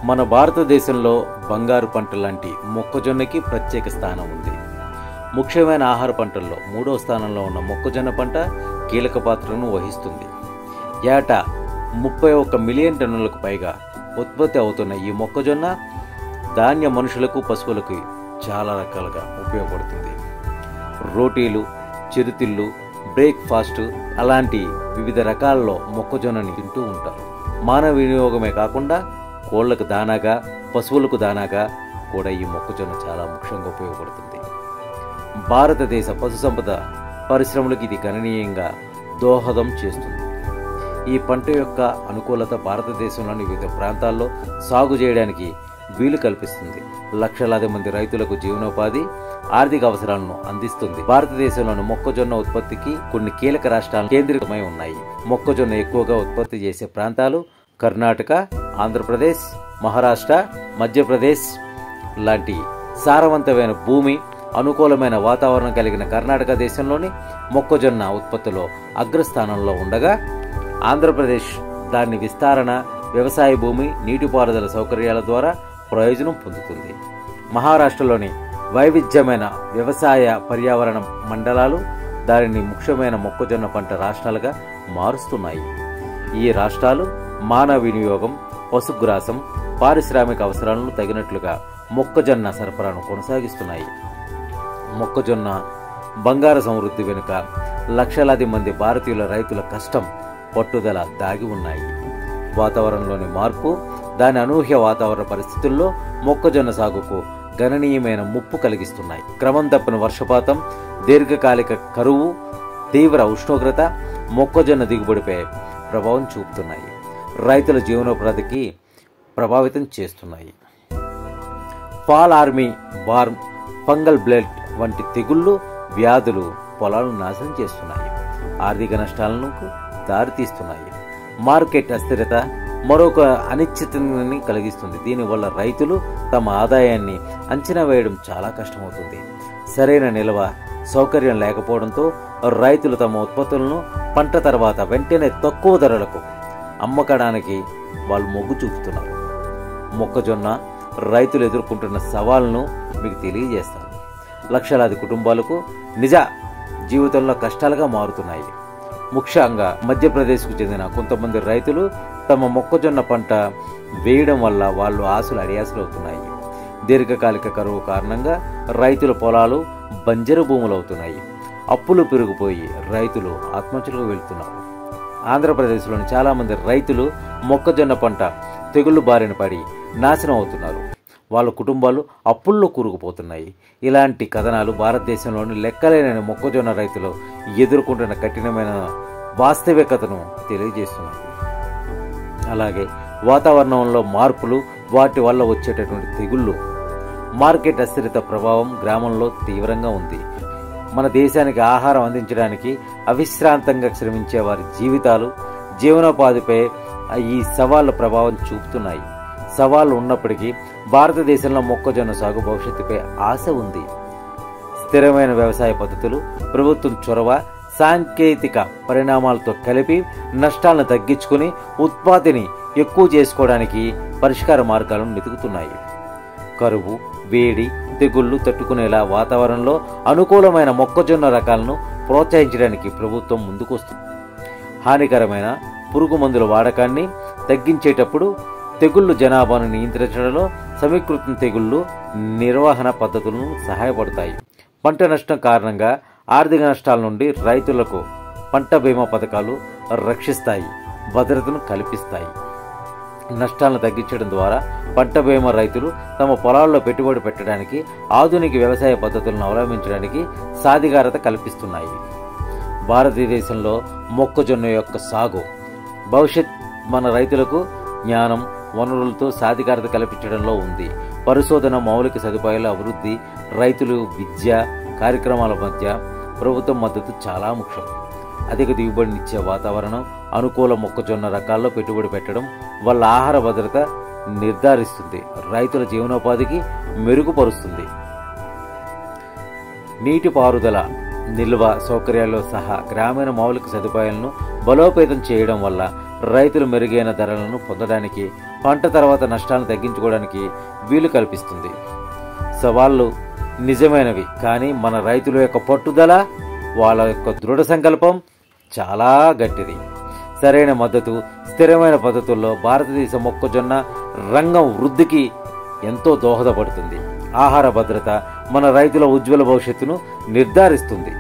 మన భారతదేశంలో బంగారు పంట లాంటి మొక్కజొన్నకి ప్రత్యేక స్థానం ఉంది. ముఖ్యమైన ఆహార పంటల్లో 3వ స్థానంలో ఉన్న మొక్కజొన్న పంట కీలక పాత్రను వహిస్తుంది. ఏటా 31 మిలియన్ టన్నులకు పైగా ఉత్పత్తి అవుతున్న ఈ మొక్కజొన్న ధాన్య మనుషులకు, పశువులకు చాలా రకాలుగా ఉపయోగపడుతుంది. రోటీలు, చిరుతిళ్ళు, బ్రేక్ఫాస్ట్ అలాంటి వివిధ రకాలలో మొక్కజొన్నని తింటూ ఉంటారు. మానవ వినియోగమే కాకుండా కోళ్లకు దానాగా, పశువులకు దానాగా కూడా ఈ మొక్కజొన్న చాలా ముఖ్యంగా ఉపయోగపడుతుంది. భారతదేశ పశుసంపద పరిశ్రమలకు ఇది గణనీయంగా దోహదం చేస్తుంది. ఈ పంట యొక్క అనుకూలత భారతదేశంలోని వివిధ ప్రాంతాల్లో సాగు చేయడానికి వీలు కల్పిస్తుంది. లక్షలాది మంది రైతులకు జీవనోపాధి, ఆర్థిక అవసరాలను అందిస్తుంది. భారతదేశంలోని మొక్కజొన్న ఉత్పత్తికి కొన్ని కీలక రాష్ట్రాలు కేంద్రీకృతమై ఉన్నాయి. మొక్కజొన్న ఎక్కువగా ఉత్పత్తి చేసే ప్రాంతాలు కర్ణాటక, ఆంధ్రప్రదేశ్, మహారాష్ట్ర, మధ్యప్రదేశ్ లాంటి సారవంతమైన భూమి, అనుకూలమైన వాతావరణం కలిగిన కర్ణాటక దేశంలోని మొక్కజొన్న ఉత్పత్తిలో అగ్రస్థానంలో ఉండగా, ఆంధ్రప్రదేశ్ దాని విస్తరణ, వ్యవసాయ భూమి, నీటిపారుదల సౌకర్యాల ద్వారా ప్రయోజనం పొందుతుంది. మహారాష్ట్రలోని వైవిధ్యమైన వ్యవసాయ పర్యావరణ మండలాలు దానిని ముఖ్యమైన మొక్కజొన్న పంట రాష్ట్రాలుగా మారుస్తున్నాయి. ఈ రాష్ట్రాలు మానవ వినియోగం, పశుగ్రాసం, పారిశ్రామిక అవసరాలను తగినట్లుగా మొక్కజొన్న సరఫరాను కొనసాగిస్తున్నాయి. మొక్కజొన్న బంగారు సమృద్ధి వెనుక లక్షలాది మంది భారతీయుల రైతుల కష్టం, పట్టుదల దాగి ఉన్నాయి. వాతావరణంలోని మార్పు, దాని అనూహ్య వాతావరణ పరిస్థితుల్లో మొక్కజొన్న సాగుకు గణనీయమైన ముప్పు కలిగిస్తున్నాయి. క్రమం తప్పిన వర్షపాతం, దీర్ఘకాలిక కరువు, తీవ్ర ఉష్ణోగ్రత మొక్కజొన్న దిగుబడిపై ప్రభావం చూపుతున్నాయి. రైతుల జీవనోపాధికి ప్రభావితం చేస్తున్నాయి. Fall army worm, fungal blood వంటి తెగుళ్లు, వ్యాధులు పొలాలను నాశనం చేస్తున్నాయి, ఆర్థిక నష్టాలకు దారితీస్తున్నాయి. మార్కెట్ అస్థిరత మరొక అనిశ్చితని కలిగిస్తుంది. దీనివల్ల రైతులు తమ ఆదాయాన్ని అంచనా వేయడం చాలా కష్టమవుతుంది. సరైన నిల్వ సౌకర్యం లేకపోవడంతో రైతులు తమ ఉత్పత్తులను పంట తర్వాత వెంటనే తక్కువ ధరలకు అమ్మకడానికి వాళ్ళు మొగ్గు చూపుతున్నారు. మొక్కజొన్న రైతులు ఎదుర్కొంటున్న సవాళ్లను మీకు తెలియజేస్తాను. లక్షలాది కుటుంబాలకు నిజ జీవితంలో కష్టాలుగా మారుతున్నాయి. ముఖ్యంగా మధ్యప్రదేశ్కు చెందిన కొంతమంది రైతులు తమ మొక్కజొన్న పంట వేయడం వల్ల వాళ్ళు ఆశలు అడియాసలు అవుతున్నాయి. దీర్ఘకాలిక కరువు కారణంగా రైతుల పొలాలు బంజరు భూములు అవుతున్నాయి. అప్పులు పెరిగిపోయి రైతులు ఆత్మహత్యలకు వెళ్తున్నారు. ఆంధ్రప్రదేశ్లోని చాలామంది రైతులు మొక్కజొన్న పంట తెగుళ్లు బారిన పడి నాశనం అవుతున్నారు. వాళ్ళ కుటుంబాలు అప్పుల్లో కూరుకుపోతున్నాయి. ఇలాంటి కథనాలు భారతదేశంలోని లెక్కలేని మొక్కజొన్న రైతులు ఎదుర్కొంటున్న కఠినమైన వాస్తవికతను తెలియజేస్తున్నాయి. అలాగే వాతావరణంలో మార్పులు, వాటి వల్ల వచ్చేటటువంటి తెగుళ్ళు, మార్కెట్ అస్థిరత ప్రభావం గ్రామంలో తీవ్రంగా ఉంది. మన దేశానికి ఆహారం అందించడానికి అవిశ్రాంతంగా శ్రమించే వారి జీవితాలు, జీవనోపాధిపై ఈ సవాళ్ల ప్రభావం చూపుతున్నాయి. సవాళ్లు ఉన్నప్పటికీ భారతదేశంలో మొక్కజొన్న సాగు భవిష్యత్తుపై ఆశ ఉంది. స్థిరమైన వ్యవసాయ పద్ధతులు, ప్రభుత్వం చొరవ, సాంకేతిక పరిణామాలతో కలిపి నష్టాలను తగ్గించుకుని ఉత్పత్తిని ఎక్కువ చేసుకోవడానికి పరిష్కార మార్గాలను వెతుకుతున్నాయి. కరువు, వేడి, తెగుళ్లు తట్టుకునేలా వాతావరణంలో అనుకూలమైన మొక్కజొన్న రకాలను ప్రోత్సహించడానికి ప్రభుత్వం ముందుకొస్తుంది. హానికరమైన పురుగు మందుల వాడకాన్ని తగ్గించేటప్పుడు తెగుళ్లు జనాభాను నియంత్రించడంలో సమీకృత తెగుళ్లు నిర్వహణ పద్ధతులను సహాయపడతాయి. పంట నష్టం కారణంగా ఆర్థిక నష్టాల నుండి రైతులకు పంట బీమా పథకాలు రక్షిస్తాయి, భద్రతను కల్పిస్తాయి. నష్టాలను తగ్గించడం ద్వారా పంట బీమా రైతులు తమ పొలాల్లో పెట్టుబడి పెట్టడానికి, ఆధునిక వ్యవసాయ పద్ధతులను అవలంబించడానికి సాధికారత కల్పిస్తున్నాయి. భారతదేశంలో మొక్కజొన్న యొక్క సాగు భవిష్యత్ మన రైతులకు జ్ఞానం, వనరులతో సాధికారత కల్పించడంలో ఉంది. పరిశోధన, మౌలిక సదుపాయాల అభివృద్ధి, రైతులు, విద్య కార్యక్రమాల మధ్య ప్రభుత్వం మద్దతు చాలా ముఖ్యం. అధిక దిగుబడినిచ్చే వాతావరణం, అనుకూల మొక్కజొన్న రకాల్లో పెట్టుబడి పెట్టడం వల్ల ఆహార భద్రత నిర్ధారిస్తుంది, రైతుల జీవనోపాధికి మెరుగుపరుస్తుంది. నీటిపారుదల, నిల్వ సౌకర్యాల్లో సహా గ్రామీణ మౌలిక సదుపాయాలను బలోపేతం చేయడం వల్ల రైతులు మెరుగైన ధరలను పొందడానికి, పంట తర్వాత నష్టాలను తగ్గించుకోవడానికి వీలు కల్పిస్తుంది. సవాళ్ళు నిజమైనవి, కానీ మన రైతుల యొక్క పట్టుదల, వాళ్ళ యొక్క దృఢ సంకల్పం చాలా గట్టిది. సరైన మద్దతు, స్థిరమైన పద్ధతుల్లో భారతదేశ మొక్కజొన్న రంగం వృద్ధికి ఎంతో దోహదపడుతుంది. ఆహార భద్రత మన రైతుల ఉజ్వల భవిష్యత్తును నిర్ధారిస్తుంది.